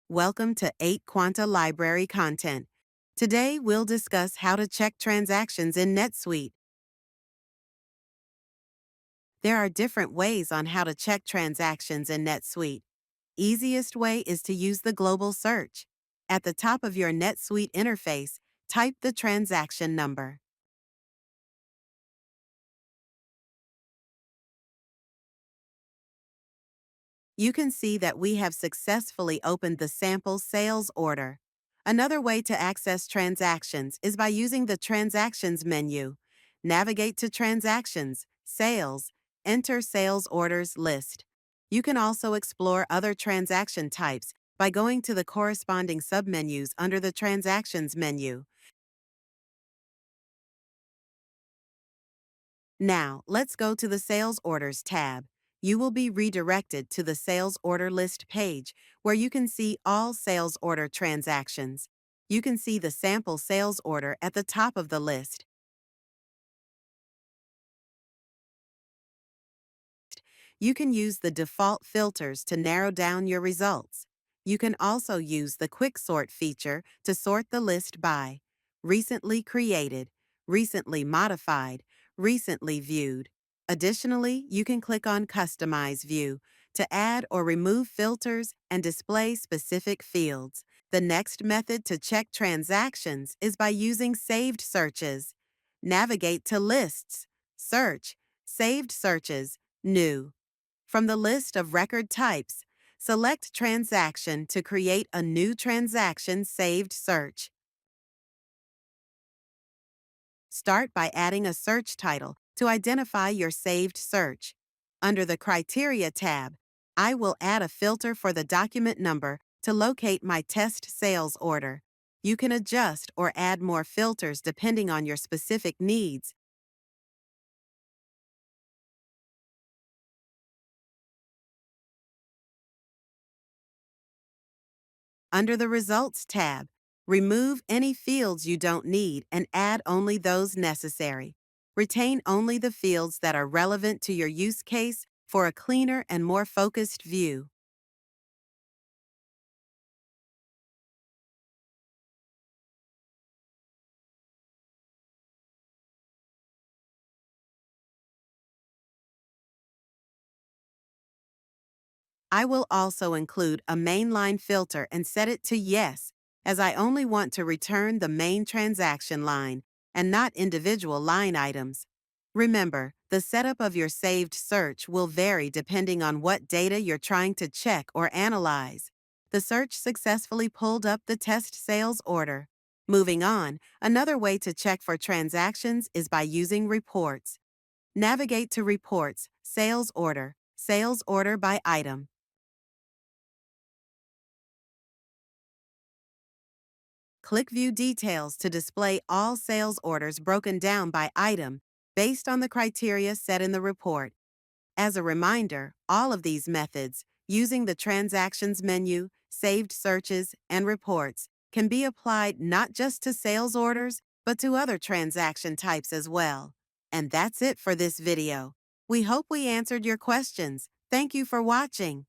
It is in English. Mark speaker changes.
Speaker 1: Welcome to 8 Quanta Library Content. Today, we'll discuss how to check transactions in NetSuite. There are different ways on how to check transactions in NetSuite. Easiest way is to use the global search. At the top of your NetSuite interface, type the transaction number. You can see that we have successfully opened the sample sales order. Another way to access transactions is by using the Transactions menu. Navigate to Transactions, Sales, enter Sales Orders list. You can also explore other transaction types by going to the corresponding submenus under the Transactions menu. Now, let's go to the Sales Orders tab. You will be redirected to the Sales Order List page, where you can see all sales order transactions. You can see the sample sales order at the top of the list. You can use the default filters to narrow down your results. You can also use the Quick Sort feature to sort the list by recently created, recently modified, recently viewed. Additionally, you can click on Customize View to add or remove filters and display specific fields. The next method to check transactions is by using saved searches. Navigate to Lists, Search, Saved Searches, New. From the list of record types, select Transaction to create a new transaction saved search. Start by adding a search title to identify your saved search. Under the Criteria tab, I will add a filter for the document number to locate my test sales order. You can adjust or add more filters depending on your specific needs. Under the Results tab, remove any fields you don't need and add only those necessary. Retain only the fields that are relevant to your use case for a cleaner and more focused view. I will also include a mainline filter and set it to Yes, as I only want to return the main transaction line and not individual line items. Remember, the setup of your saved search will vary depending on what data you're trying to check or analyze. The search successfully pulled up the test sales order. Moving on, another way to check for transactions is by using reports. Navigate to Reports, Sales Order by item. Click View Details to display all sales orders broken down by item based on the criteria set in the report. As a reminder, all of these methods, using the Transactions menu, saved searches, and reports, can be applied not just to sales orders, but to other transaction types as well. And that's it for this video. We hope we answered your questions. Thank you for watching.